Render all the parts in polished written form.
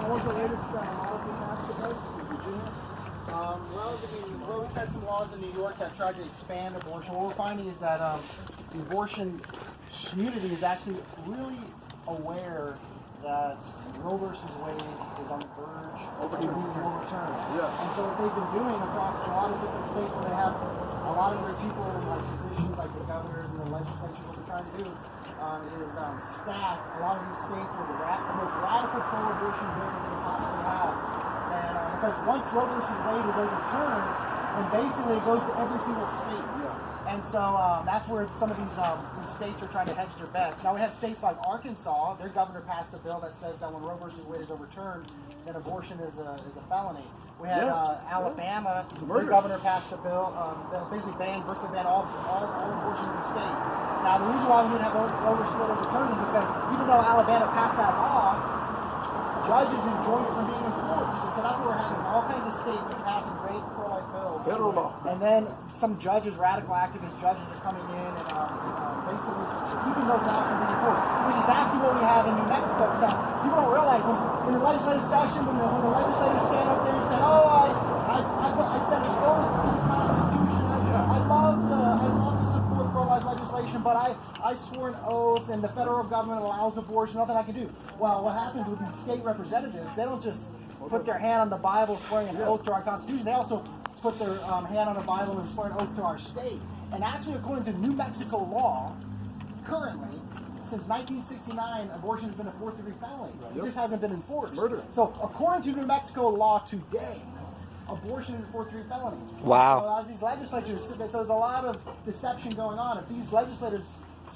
what was the latest law that passed about in Virginia? Well, we've had some laws in New York that tried to expand abortion. What we're finding is that the abortion community is actually really aware that Roe versus Wade is on the verge of being overturned. Yeah. And so what they've been doing across a lot of different states where they have a lot of their people in like positions like the governors and the legislatures, what they're trying to do is stack a lot of these states with the most radical pro-abortion bills that they can possibly have. And because once Roe versus Wade is overturned, then basically it goes to every single state. Yeah. And so that's where some of these states are trying to hedge their bets. Now we have states like Arkansas. Their governor passed a bill that says that when Roe versus Wade is overturned, then abortion is a felony. We had Alabama. Their governor passed a bill that basically virtually banned all abortion in the state. Now the reason why we didn't have Roe versus Wade overturned is because even though Alabama passed that law, judges enjoy it from being enforced. And so that's what we're having. All kinds of states are passing great pro-life bills. Federal law. And then some judges, radical activist judges, are coming in and basically keeping those laws from being enforced, which is actually what we have in New Mexico. So people don't realize when in the legislative session, when the legislators stand up there and say, I said an oath to the Constitution. I love to support pro-life legislation, but I swore an oath, and the federal government allows abortion. Nothing I can do. Well, what happens with these state representatives? They don't just put their hand on the Bible, swearing an oath to our Constitution. They also put their hand on the Bible and swear an oath to our state. And actually, according to New Mexico law, currently, since 1969, abortion has been a fourth-degree felony. It just hasn't been enforced. Murder. So, according to New Mexico law today, abortion is a fourth-degree felony. Wow. So as these legislatures, so there's a lot of deception going on. If these legislators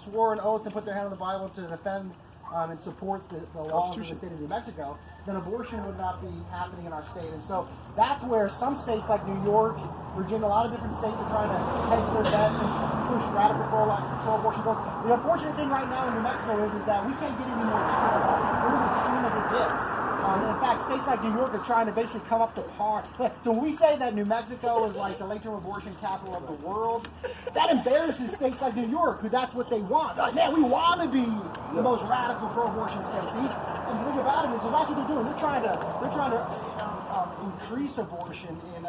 swore an oath and put their hand on the Bible to defend and support the laws of the state of New Mexico, then abortion would not be happening in our state. And so that's where some states like New York, Virginia, a lot of different states are trying to hedge their bets and push radical pro-abortion bills. The unfortunate thing right now in New Mexico is that we can't get any more extreme. We're as extreme as it gets. In fact, states like New York are trying to basically come up to par. So when we say that New Mexico is like the late-term abortion capital of the world, that embarrasses states like New York, who that's what they want. Like, man, we want to be the most radical pro-abortion state. See? And the thing about it is that's what they're doing. They're trying to increase abortion in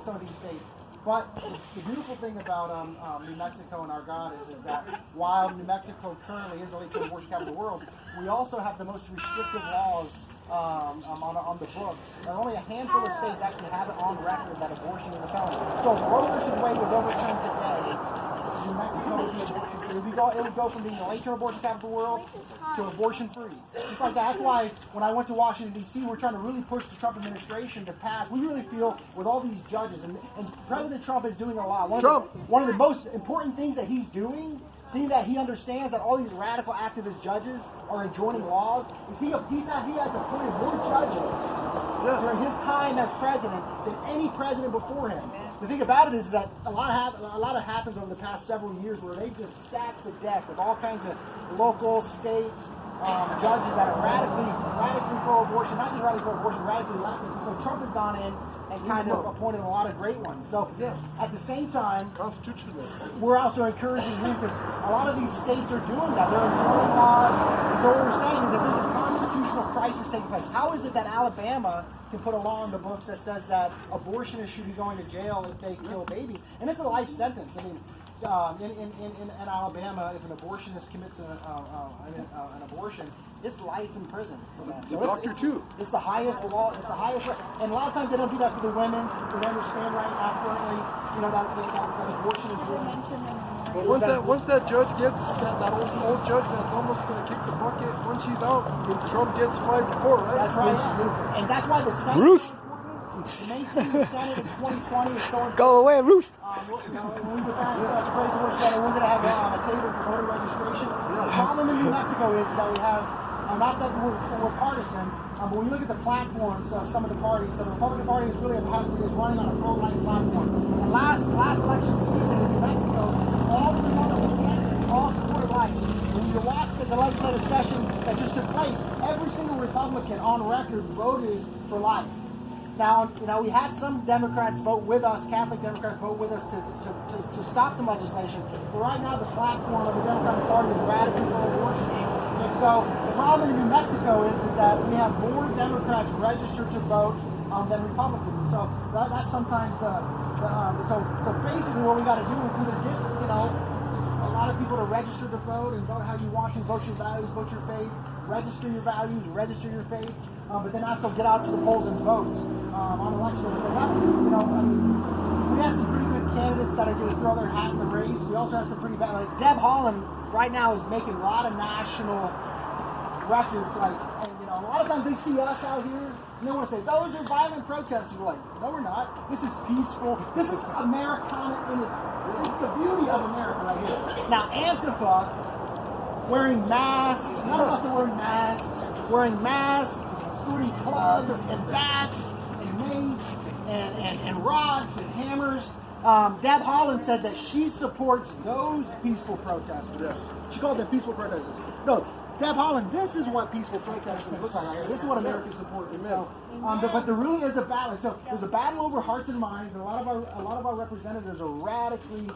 some of these states. But the beautiful thing about New Mexico and our God is that while New Mexico currently is the late-term abortion capital of the world, we also have the most restrictive laws on the books. And only a handful of states actually have it on record that abortion is a felony. So if Roe versus Wade was overturned today, New Mexico would be abortion free. It would go from being the late-term abortion capital of the world to abortion free. Just like that. That's why when I went to Washington, D.C., we're trying to really push the Trump administration to pass. We really feel with all these judges, and President Trump is doing a lot. One of the most important things that he's doing, seeing that he understands that all these radical activist judges are enjoining laws. You see, he has appointed more judges during his time as president than any president before him. The thing about it is that a lot happens over the past several years where they just stacked the deck with all kinds of local, state judges that are radically pro-abortion, not just radically pro-abortion, radically leftist. So Trump has gone in and kind of appointed a lot of great ones. So at the same time, we're also encouraging him because a lot of these states are doing that. They're enjoying laws. So what we're saying is that there's a constitutional crisis taking place. How is it that Alabama can put a law in the books that says that abortionists should be going to jail if they kill babies? And it's a life sentence. I mean, in Alabama, if an abortionist commits an abortion, it's life in prison for them. So it's the highest law. It's the highest. And a lot of times they don't do that for the women. They understand right now currently, that abortion is really. But once that judge gets that old judge that's almost going to kick the bucket, once she's out, Trump gets 5-4, right? That's right. Yeah. And that's why the Senate. Ruth. The Senate in 2020 is so important. Go away, Ruth. When we get back to Praise the Lord Center, we're going to have a table for voter registration. The problem in New Mexico is that we have, not that we're partisan, but when you look at the platforms of some of the parties, so the Republican Party is really running on a pro-life platform. And last election season in New Mexico, all the Republican candidates all supported life. When you watch the legislative session that just took place, every single Republican on record voted for life. Now, we had some Democrats vote with us, Catholic Democrats vote with us to stop some legislation. But right now, the platform of the Democratic Party is radically pro-abortion. Okay, so the problem in New Mexico is that we have more Democrats registered to vote than Republicans. So that's sometimes so basically what we got to do is either get a lot of people to register to vote and vote how you want to, vote your values, vote your faith, register your values, register your faith, but then also get out to the polls and vote on election day. Because we have some pretty good candidates that are going to throw their hat in the race. We also have some pretty bad, like Deb Haaland right now is making a lot of national records. Like, and, a lot of times they see us out here and they want to say, those are violent protesters. We're like, no, we're not. This is peaceful. This is Americana in its, this is the beauty of America right here. Now, Antifa, wearing masks, none of us are wearing masks, shooting clubs and bats and mace and rods and hammers. Deb Haaland said that she supports those peaceful protesters. Yes. She called them peaceful protesters. No, Deb Haaland, this is what peaceful protesters look like right here. This is what America supports. So, but there really is a battle. So there's a battle over hearts and minds. And a lot of our representatives are radically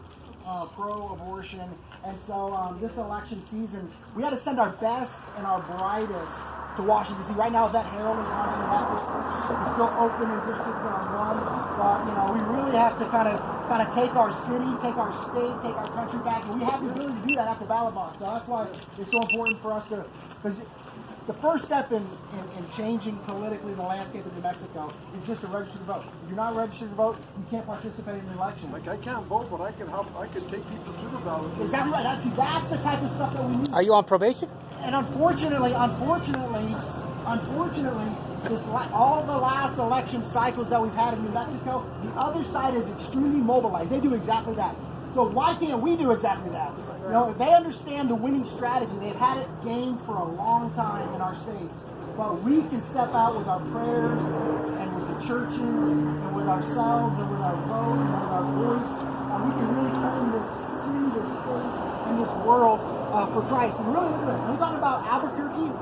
pro-abortion. And so this election season, we had to send our best and our brightest to Washington, D.C. Right now, that Herald is running in that district. It's still open in District 1. But, we really have to kind of take our city, take our state, take our country back. And we have the ability to do that after ballot box. So that's why it's so important for us to, because the first step in changing politically the landscape of New Mexico is just to register to vote. If you're not registered to vote, you can't participate in the election. Like, I can't vote, but I can help. I can take people to the ballot. Exactly right. That's the type of stuff that we need. Are you on probation? And unfortunately, all the last election cycles that we've had in New Mexico, the other side is extremely mobilized. They do exactly that. So why can't we do exactly that? They understand the winning strategy. They've had it gained for a long time in our states. But we can step out with our prayers and with the churches and with ourselves and with our vote and with our voice. And we can really turn this city, this state, and this world for Christ. And really, look at this. When we talk about Albuquerque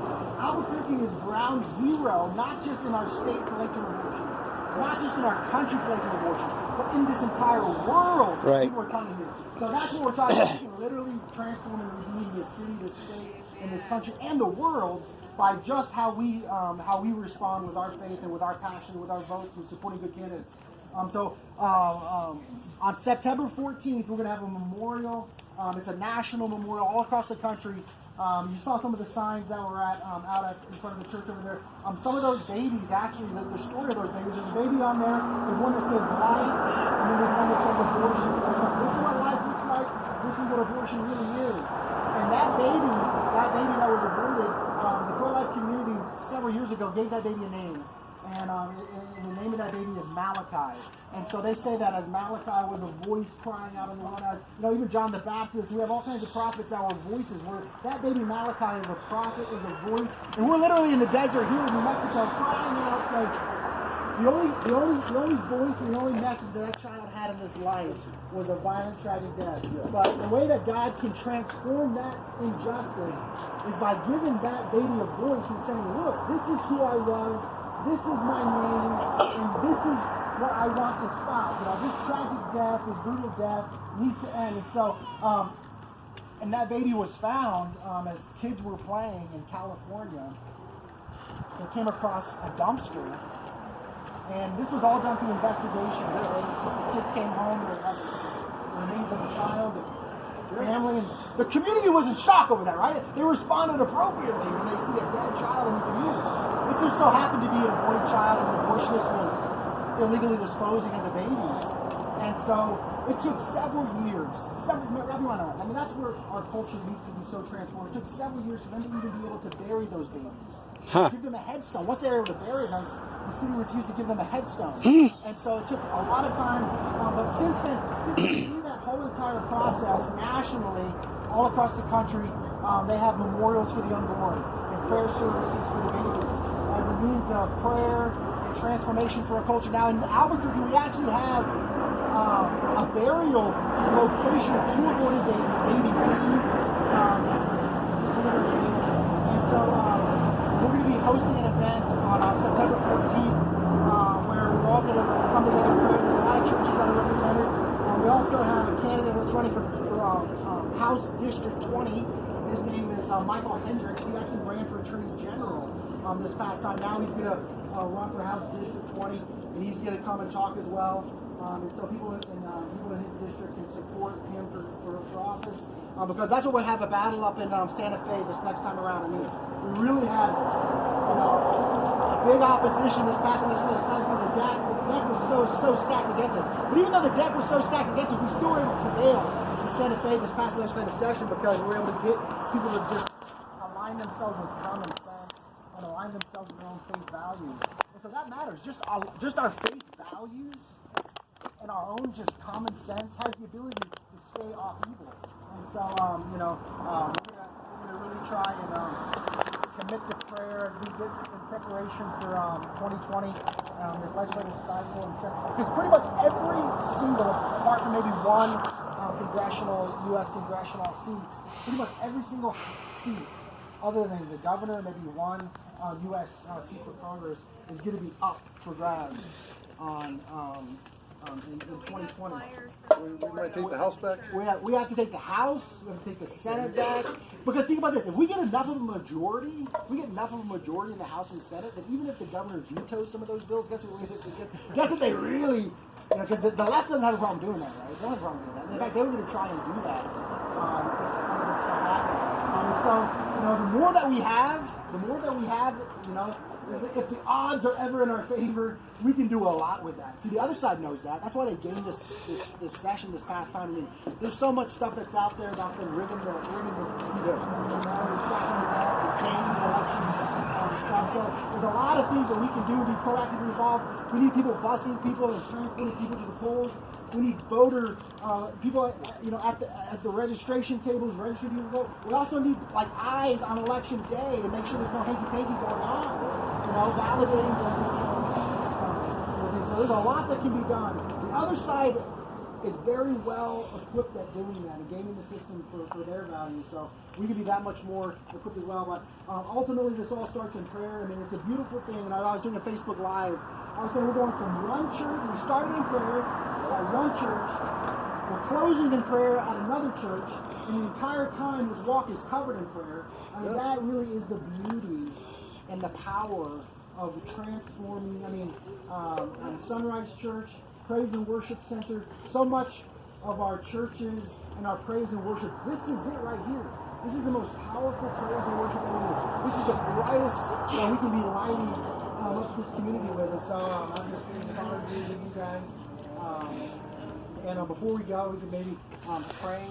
is ground zero, not just in our state for late-term abortion, not just in our country for late-term abortion, but in this entire world. Right. People are coming here. So that's what we're talking about. We can literally transform and redeem this city, this state, and this country, and the world by just how we respond with our faith and with our passion, with our votes, and supporting good candidates. On September 14th, we're going to have a memorial. It's a national memorial all across the country. You saw some of the signs that were out in front of the church over there. Some of those babies, actually, the story of those babies, there's a baby on there. There's one that says life, and then there's one that says abortion. This is what life looks like. This is what abortion really is. And that baby that was aborted, the pro-life community several years ago gave that baby a name. And the name of that baby is Malachi. And so they say that as Malachi was a voice crying out in the wilderness. Even John the Baptist, we have all kinds of prophets that were voices. That baby Malachi is a prophet, is a voice. And we're literally in the desert here in New Mexico crying out, saying, the only voice and the only message that child had in his life was a violent, tragic death. But the way that God can transform that injustice is by giving that baby a voice and saying, look, this is who I was. This is my name, and this is what I want to stop. This tragic death, this brutal death needs to end. And so, and that baby was found as kids were playing in California. They came across a dumpster, and this was all done through investigation. The kids came home, they had the names of the child, the family, and the community was in shock over that, right? They responded appropriately when they see a dead child in the community. It just so happened to be an aborted child, and the abortionist was illegally disposing of the babies. And so it took several years. That's where our culture needs to be so transformed. It took several years for them to even be able to bury those babies. Give them a headstone. Once they were able to bury them, the city refused to give them a headstone. And so it took a lot of time. But since then, through that whole entire process, nationally, all across the country, they have memorials for the unborn and prayer services for the babies as a means of prayer and transformation for a culture. Now in Albuquerque, we actually have a burial location of two aborted babies, baby Eve, and so we're going to be hosting an event on September 14th where we're all going to come together and pray. There's a lot of churches that are represented. We also have a candidate that's running for House District 20. His name is Michael Hendricks. He actually ran for Attorney General this past time. Now he's going to run for House District 20, and he's going to come and talk as well. And so people in his district can support him for office. Because that's what we'll have a battle up in Santa Fe this next time around. I mean, we really had, big opposition this past legislative session because the deck was so stacked against us. But even though the deck was so stacked against us, we still were able to prevail in Santa Fe this past legislative session because we were able to get people to just align themselves with common sense and align themselves with their own faith values. And so that matters. Just our faith values and our own just common sense has the ability to stay off evil. And so, we're gonna really try and commit to prayer as we get in preparation for 2020, this legislative cycle. Because pretty much every single, apart from maybe one U.S. congressional seat, pretty much every single seat, other than the governor, maybe one U.S. seat for Congress, is going to be up for grabs in 2020. We might take the House back. We have to take the House. We have to take the Senate back. Because think about this: if we get enough of a majority, in the House and Senate, that even if the governor vetoes some of those bills, guess what they really, because the left doesn't have a problem doing that, right? They don't have a problem doing that. In fact, they were going to try and do that if some of this stuff happens. So the more that we have, if the odds are ever in our favor, we can do a lot with that. See, the other side knows that. That's why they gained this session this past time. I mean, there's so much stuff that's out there about them rigging the stacking the debt, the changing the election stuff. So there's a lot of things that we can do to be proactively involved. We need people busing people and transporting people to the polls. We need voter people, at the registration tables, registering people to vote. We also need eyes on election day to make sure there's no hanky-panky going on. Validating so there's a lot that can be done. The other side is very well equipped at doing that and gaming the system for their values. So we can be that much more equipped as well. But ultimately, this all starts in prayer. I mean, it's a beautiful thing. And I was doing a Facebook Live. I was saying we're going from one church. We started in prayer at one church. We're closing in prayer at another church. And the entire time, this walk is covered in prayer. I mean, that really is the beauty and the power of transforming. I mean, Sunrise Church, Praise and Worship Center, so much of our churches and our praise and worship, this is it right here. This is the most powerful praise and worship ever. This is the brightest that we can be lighting up this community with. And so I'm just being honored to be with you guys. And before we go, we can maybe pray.